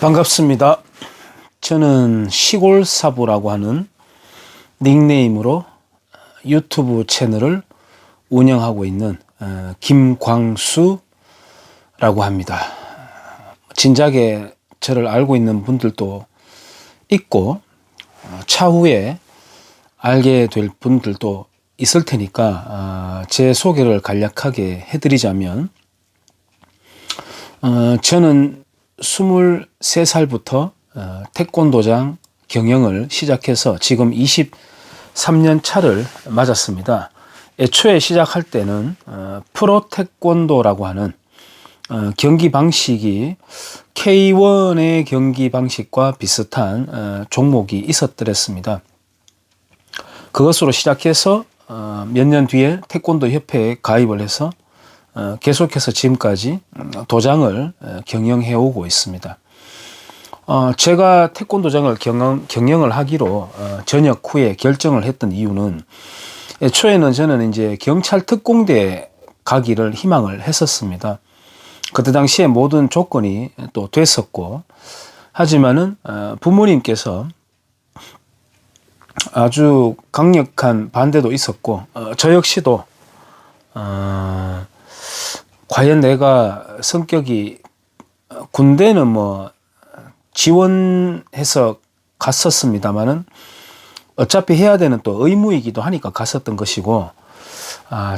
반갑습니다. 저는 시골사부라고 하는 닉네임으로 유튜브 채널을 운영하고 있는 김광수라고 합니다. 진작에 저를 알고 있는 분들도 있고 차후에 알게 될 분들도 있을 테니까 제 소개를 간략하게 해드리자면 저는 23살부터 태권도장 경영을 시작해서 지금 23년 차를 맞았습니다. 애초에 시작할 때는 프로 태권도라고 하는 경기 방식이 K1의 경기 방식과 비슷한 종목이 있었더랬습니다. 그것으로 시작해서 몇 년 뒤에 태권도 협회에 가입을 해서 계속해서 지금까지 도장을 경영해 오고 있습니다. 제가 태권도장을 경영을 하기로 전역 후에 결정을 했던 이유는 애초에는 저는 이제 경찰 특공대 가기를 희망을 했었습니다. 그때 당시에 모든 조건이 또 됐었고, 하지만은 부모님께서 아주 강력한 반대도 있었고, 저 역시도 과연 내가 성격이, 군대는 뭐 지원해서 갔었습니다만은 어차피 해야 되는 또 의무이기도 하니까 갔었던 것이고,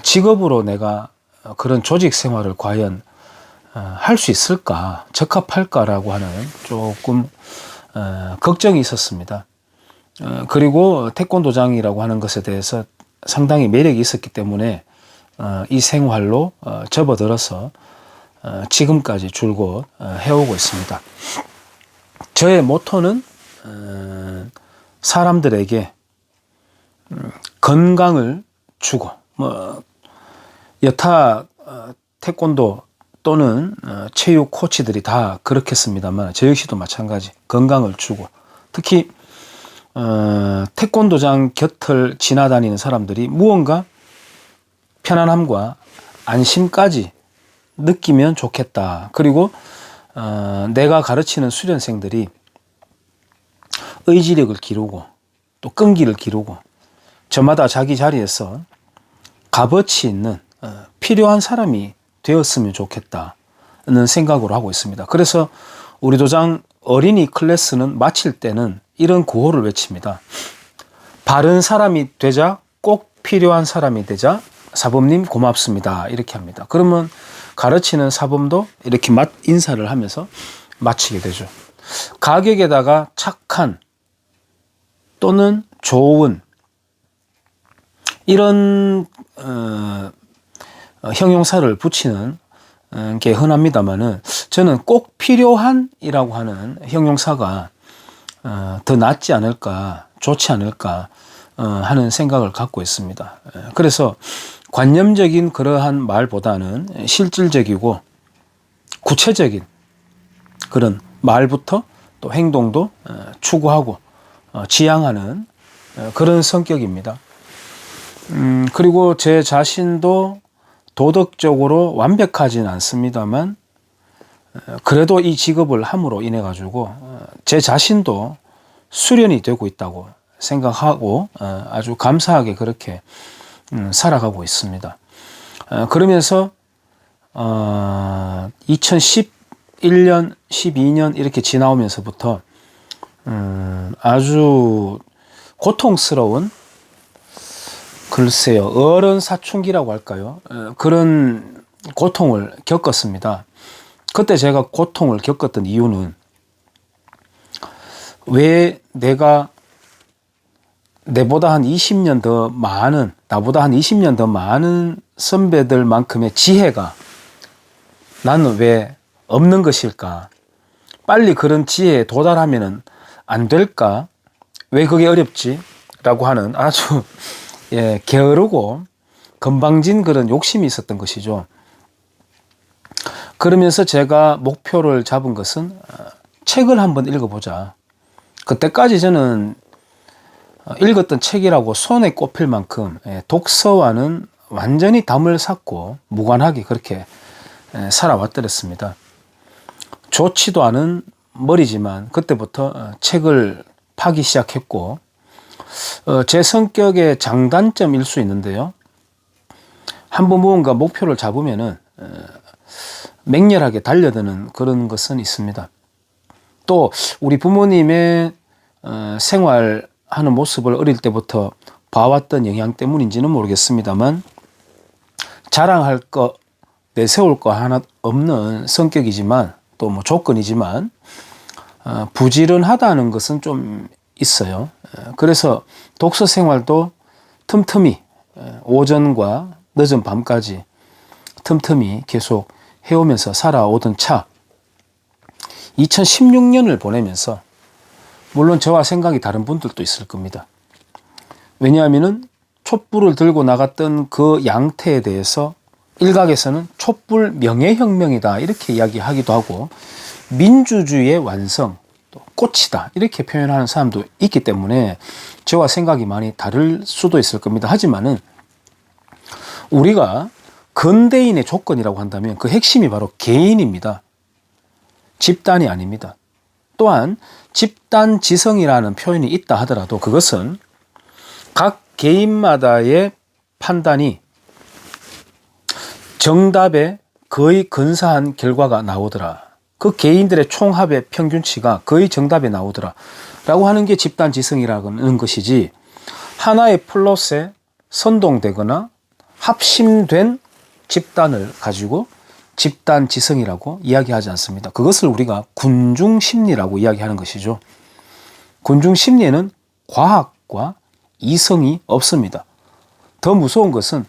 직업으로 내가 그런 조직 생활을 과연 할 수 있을까, 적합할까라고 하는 조금 걱정이 있었습니다. 그리고 태권도장이라고 하는 것에 대해서 상당히 매력이 있었기 때문에 이 생활로 접어들어서 지금까지 줄곧 해오고 있습니다. 저의 모토는 사람들에게 건강을 주고, 여타 태권도 또는 체육 코치들이 다 그렇겠습니다만 저 역시도 마찬가지, 건강을 주고, 특히 태권도장 곁을 지나다니는 사람들이 무언가 편안함과 안심까지 느끼면 좋겠다. 그리고 내가 가르치는 수련생들이 의지력을 기르고 또 끈기를 기르고 저마다 자기 자리에서 값어치 있는 필요한 사람이 되었으면 좋겠다는 생각으로 하고 있습니다. 그래서 우리 도장 어린이 클래스는 마칠 때는 이런 구호를 외칩니다. 바른 사람이 되자, 꼭 필요한 사람이 되자, 사범님 고맙습니다. 이렇게 합니다. 그러면 가르치는 사범도 이렇게 인사를 하면서 마치게 되죠. 가격에다가 착한 또는 좋은 이런 형용사를 붙이는 게 흔합니다만은 저는 꼭 필요한이라고 하는 형용사가 더 낫지 않을까, 좋지 않을까 하는 생각을 갖고 있습니다. 그래서 관념적인 그러한 말보다는 실질적이고 구체적인 그런 말부터 또 행동도 추구하고 지향하는 그런 성격입니다. 그리고 제 자신도 도덕적으로 완벽하진 않습니다만 그래도 이 직업을 함으로 인해 가지고 제 자신도 수련이 되고 있다고 생각하고 아주 감사하게 그렇게 살아가고 있습니다. 그러면서 2011년, 12년 이렇게 지나오면서부터 아주 고통스러운, 글쎄요, 어른 사춘기라고 할까요? 그런 고통을 겪었습니다. 그때 제가 고통을 겪었던 이유는 왜 나보다 한 20년 더 많은 선배들만큼의 지혜가 나는 왜 없는 것일까? 빨리 그런 지혜에 도달하면 안 될까? 왜 그게 어렵지? 라고 하는 아주 게으르고 건방진 그런 욕심이 있었던 것이죠. 그러면서 제가 목표를 잡은 것은 책을 한번 읽어보자. 그때까지 저는 읽었던 책이라고 손에 꼽힐 만큼 독서와는 완전히 담을 쌓고 무관하게 그렇게 살아왔더랬습니다. 좋지도 않은 머리지만 그때부터 책을 파기 시작했고, 제 성격의 장단점일 수 있는데요. 한번 무언가 목표를 잡으면은 맹렬하게 달려드는 그런 것은 있습니다. 또 우리 부모님의 생활하는 모습을 어릴 때부터 봐왔던 영향 때문인지는 모르겠습니다만, 자랑할 거, 내세울 거 하나 없는 성격이지만, 또 뭐 조건이지만, 부지런하다는 것은 좀 있어요. 그래서 독서 생활도 틈틈이 오전과 늦은 밤까지 틈틈이 계속 해오면서 살아오던 차, 2016년을 보내면서, 물론 저와 생각이 다른 분들도 있을 겁니다. 왜냐하면은 촛불을 들고 나갔던 그 양태에 대해서 일각에서는 촛불 명예혁명이다 이렇게 이야기하기도 하고, 민주주의의 완성, 또 꽃이다 이렇게 표현하는 사람도 있기 때문에 저와 생각이 많이 다를 수도 있을 겁니다. 하지만은 우리가 근대인의 조건이라고 한다면 그 핵심이 바로 개인입니다. 집단이 아닙니다. 또한 집단지성이라는 표현이 있다 하더라도 그것은 각 개인마다의 판단이 정답에 거의 근사한 결과가 나오더라, 그 개인들의 총합의 평균치가 거의 정답에 나오더라 라고 하는 게 집단지성이라는 것이지, 하나의 플롯에 선동되거나 합심된 집단을 가지고 집단지성이라고 이야기하지 않습니다. 그것을 우리가 군중심리라고 이야기하는 것이죠. 군중심리에는 과학과 이성이 없습니다. 더 무서운 것은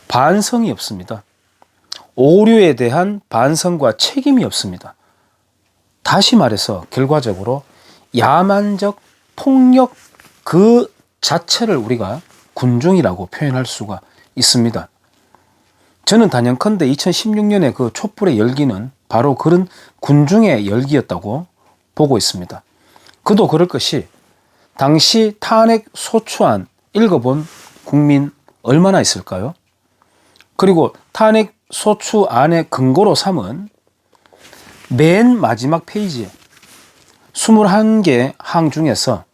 반성이 없습니다. 오류에 대한 반성과 책임이 없습니다. 다시 말해서 결과적으로 야만적 폭력 그 자체를 우리가 군중이라고 표현할 수가 있습니다. 저는 단연컨대 2016년에 그 촛불의 열기는 바로 그런 군중의 열기였다고 보고 있습니다. 그도 그럴 것이, 당시 탄핵 소추안 읽어본 국민 얼마나 있을까요? 그리고 탄핵 소추안의 근거로 삼은 맨 마지막 페이지에 21개 항 중에서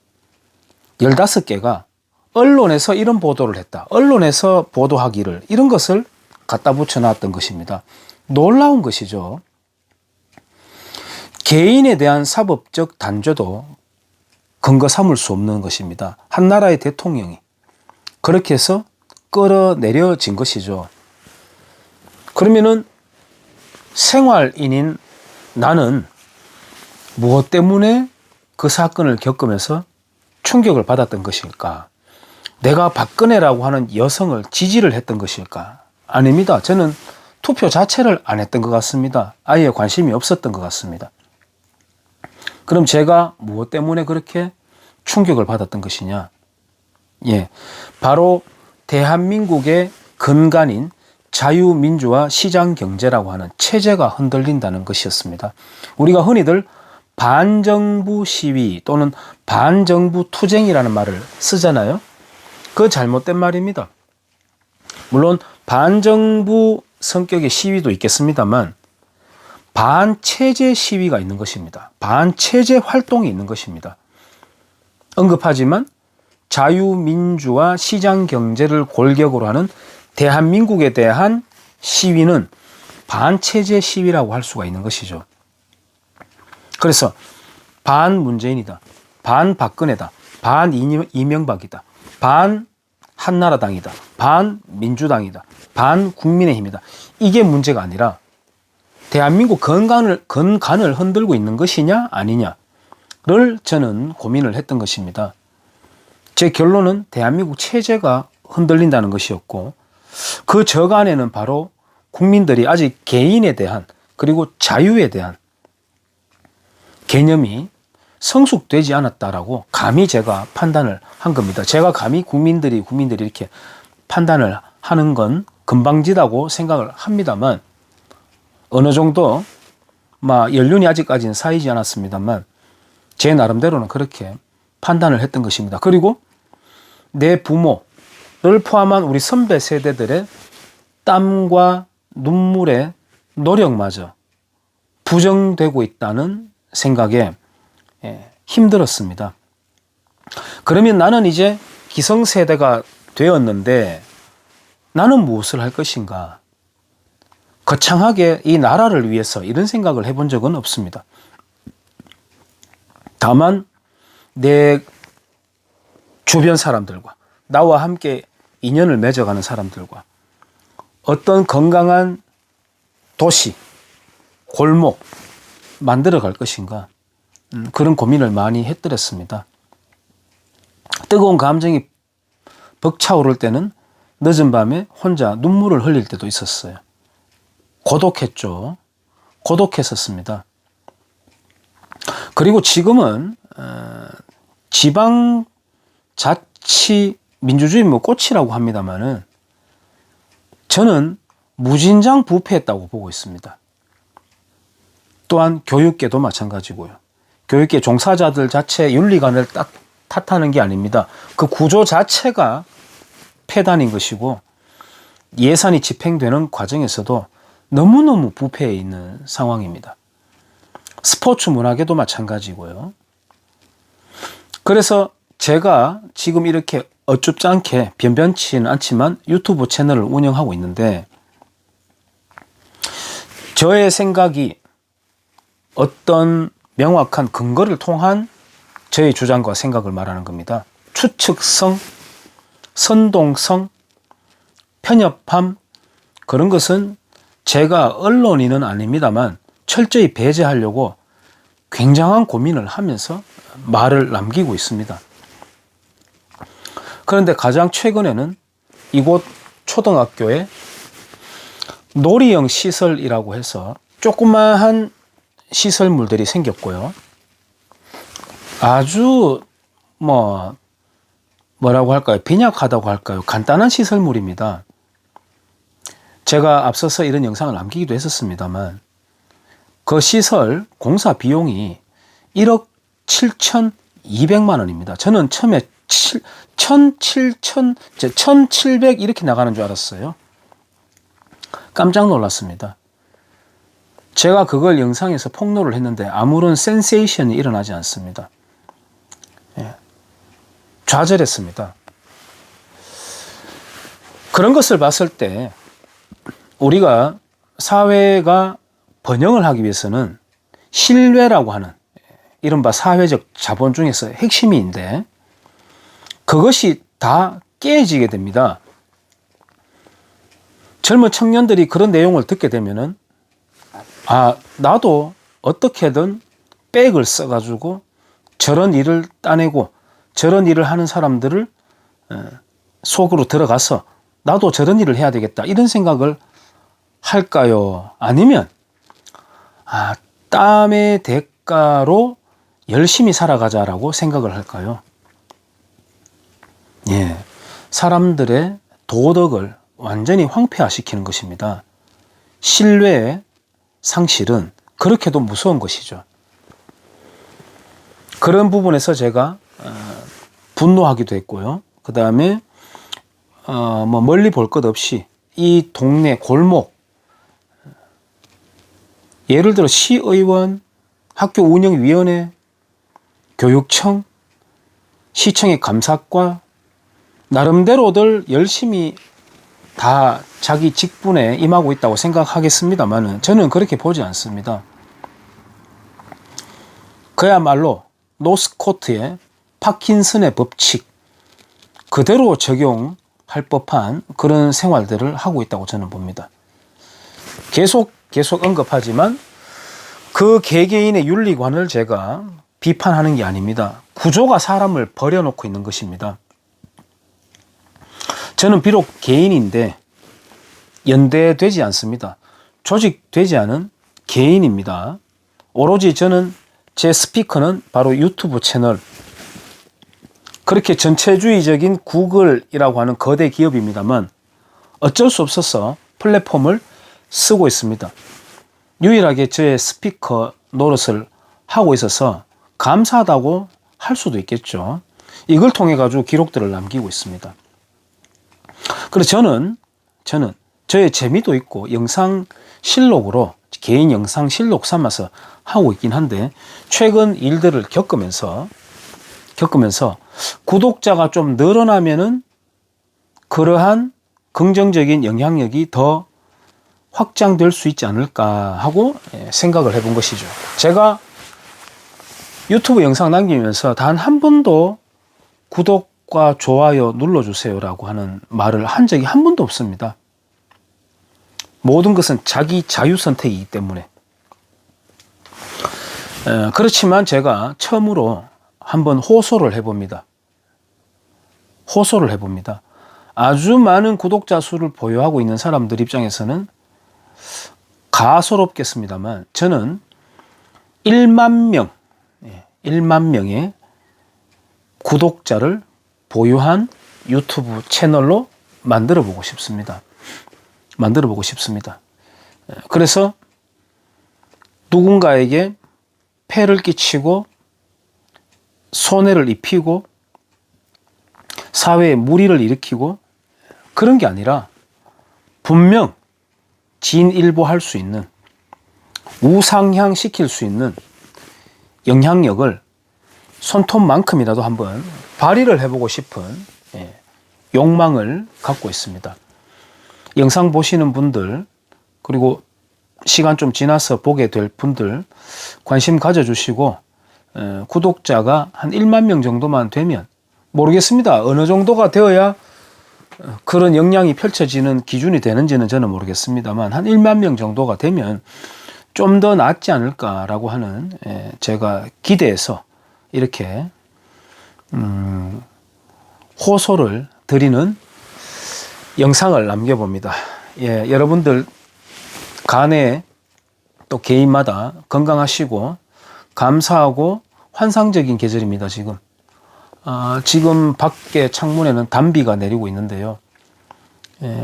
15개가 언론에서 이런 보도를 했다, 언론에서 보도하기를, 이런 것을 갖다 붙여놨던 것입니다. 놀라운 것이죠. 개인에 대한 사법적 단죄도 근거 삼을 수 없는 것입니다. 한 나라의 대통령이 그렇게 해서 끌어내려진 것이죠. 그러면은 생활인인 나는 무엇 때문에 그 사건을 겪으면서 충격을 받았던 것일까? 내가 박근혜라고 하는 여성을 지지를 했던 것일까? 아닙니다. 저는 투표 자체를 안 했던 것 같습니다. 아예 관심이 없었던 것 같습니다. 그럼 제가 무엇 때문에 그렇게 충격을 받았던 것이냐? 예, 바로 대한민국의 근간인 자유민주화 시장경제라고 하는 체제가 흔들린다는 것이었습니다. 우리가 흔히들 반정부 시위 또는 반정부 투쟁이라는 말을 쓰잖아요. 그 잘못된 말입니다. 물론 반정부 성격의 시위도 있겠습니다만 반체제 시위가 있는 것입니다. 반체제 활동이 있는 것입니다. 언급하지만 자유민주화 시장경제를 골격으로 하는 대한민국에 대한 시위는 반체제 시위라고 할 수가 있는 것이죠. 그래서 반 문재인이다, 반 박근혜다, 반 이명박이다, 반 한나라당이다, 반 민주당이다, 반 국민의힘이다, 이게 문제가 아니라 대한민국 근간을 흔들고 있는 것이냐 아니냐를 저는 고민을 했던 것입니다. 제 결론은 대한민국 체제가 흔들린다는 것이었고, 그 저간에는 바로 국민들이 아직 개인에 대한, 그리고 자유에 대한 개념이 성숙되지 않았다라고 감히 제가 판단을 한 겁니다. 제가 감히 국민들이 이렇게 판단을 하는 건 금방지다고 생각을 합니다만, 어느 정도 연륜이 아직까지는 쌓이지 않았습니다만 제 나름대로는 그렇게 판단을 했던 것입니다. 그리고 내 부모를 포함한 우리 선배 세대들의 땀과 눈물의 노력마저 부정되고 있다는 생각에 힘들었습니다. 그러면 나는 이제 기성세대가 되었는데 나는 무엇을 할 것인가? 거창하게 이 나라를 위해서 이런 생각을 해본 적은 없습니다. 다만 내 주변 사람들과 나와 함께 인연을 맺어가는 사람들과 어떤 건강한 도시, 골목 만들어 갈 것인가, 그런 고민을 많이 했더랬습니다. 뜨거운 감정이 벅차오를 때는 늦은 밤에 혼자 눈물을 흘릴 때도 있었어요. 고독했죠. 고독했었습니다. 그리고 지금은 지방자치 민주주의 꽃이라고 합니다만은 저는 무진장 부패했다고 보고 있습니다. 또한 교육계도 마찬가지고요. 교육계 종사자들 자체 윤리관을 딱 탓하는 게 아닙니다. 그 구조 자체가 폐단인 것이고 예산이 집행되는 과정에서도 너무너무 부패해 있는 상황입니다. 스포츠 문화계도 마찬가지고요. 그래서 제가 지금 이렇게 어쭙지 않게 변변치는 않지만 유튜브 채널을 운영하고 있는데 저의 생각이 어떤 명확한 근거를 통한 저의 주장과 생각을 말하는 겁니다. 추측성, 선동성, 편협함, 그런 것은 제가 언론인은 아닙니다만 철저히 배제하려고 굉장한 고민을 하면서 말을 남기고 있습니다. 그런데 가장 최근에는 이곳 초등학교에 놀이형 시설이라고 해서 조그마한 시설물들이 생겼고요. 아주 뭐라고 할까요? 빈약하다고 할까요? 간단한 시설물입니다. 제가 앞서서 이런 영상을 남기기도 했었습니다만 그 시설 공사 비용이 1억 7,200만 원입니다. 저는 처음에 1,700 이렇게 나가는 줄 알았어요. 깜짝 놀랐습니다. 제가 그걸 영상에서 폭로를 했는데 아무런 센세이션이 일어나지 않습니다. 좌절했습니다. 그런 것을 봤을 때 우리가 사회가 번영을 하기 위해서는 신뢰라고 하는 이른바 사회적 자본 중에서 핵심인데 그것이 다 깨지게 됩니다. 젊은 청년들이 그런 내용을 듣게 되면은 나도 어떻게든 백을 써가지고 저런 일을 따내고 저런 일을 하는 사람들을 속으로 들어가서 나도 저런 일을 해야 되겠다 이런 생각을 할까요? 아니면 땀의 대가로 열심히 살아가자라고 생각을 할까요? 사람들의 도덕을 완전히 황폐화시키는 것입니다. 신뢰의 상실은 그렇게도 무서운 것이죠. 그런 부분에서 제가 분노하기도 했고요. 그 다음에 멀리 볼 것 없이 이 동네 골목, 예를 들어 시의원, 학교 운영위원회, 교육청, 시청의 감사과 나름대로들 열심히 다 자기 직분에 임하고 있다고 생각하겠습니다만 저는 그렇게 보지 않습니다. 그야말로 노스코트의 파킨슨의 법칙 그대로 적용할 법한 그런 생활들을 하고 있다고 저는 봅니다. 계속 언급하지만 그 개개인의 윤리관을 제가 비판하는 게 아닙니다. 구조가 사람을 버려놓고 있는 것입니다. 저는 비록 개인인데 연대되지 않습니다. 조직되지 않은 개인입니다. 오로지 저는 제 스피커는 바로 유튜브 채널, 그렇게 전체주의적인 구글이라고 하는 거대 기업입니다만 어쩔 수 없어서 플랫폼을 쓰고 있습니다. 유일하게 저의 스피커 노릇을 하고 있어서 감사하다고 할 수도 있겠죠. 이걸 통해 가지고 기록들을 남기고 있습니다. 그래서 저는 저의 재미도 있고 영상 실록으로 개인 영상 실록 삼아서 하고 있긴 한데 최근 일들을 겪으면서 구독자가 좀 늘어나면은 그러한 긍정적인 영향력이 더 확장될 수 있지 않을까 하고 생각을 해본 것이죠. 제가 유튜브 영상 남기면서 단 한 번도 구독과 좋아요 눌러주세요라고 하는 말을 한 적이 한 번도 없습니다. 모든 것은 자기 자유 선택이기 때문에. 그렇지만 제가 처음으로 한번 호소를 해봅니다. 아주 많은 구독자 수를 보유하고 있는 사람들 입장에서는 가소롭겠습니다만 저는 1만 명의 구독자를 보유한 유튜브 채널로 만들어 보고 싶습니다. 그래서 누군가에게 폐를 끼치고 손해를 입히고 사회에 무리를 일으키고 그런 게 아니라 분명 진일보할 수 있는, 우상향 시킬 수 있는 영향력을 손톱만큼이라도 한번 발휘를 해보고 싶은 욕망을 갖고 있습니다. 영상 보시는 분들, 그리고 시간 좀 지나서 보게 될 분들 관심 가져주시고 구독자가 한 1만 명 정도만 되면, 모르겠습니다. 어느 정도가 되어야 그런 영향이 펼쳐지는 기준이 되는지는 저는 모르겠습니다만 한 1만 명 정도가 되면 좀 더 낫지 않을까라고 하는 제가 기대해서 이렇게 호소를 드리는 영상을 남겨봅니다. 여러분들 간에 또 개인마다 건강하시고 감사하고 환상적인 계절입니다. 지금 밖에 창문에는 단비가 내리고 있는데요.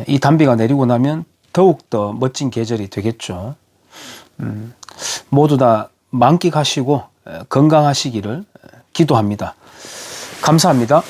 이 단비가 내리고 나면 더욱더 멋진 계절이 되겠죠. 모두 다 만끽하시고 건강하시기를 기도합니다. 감사합니다.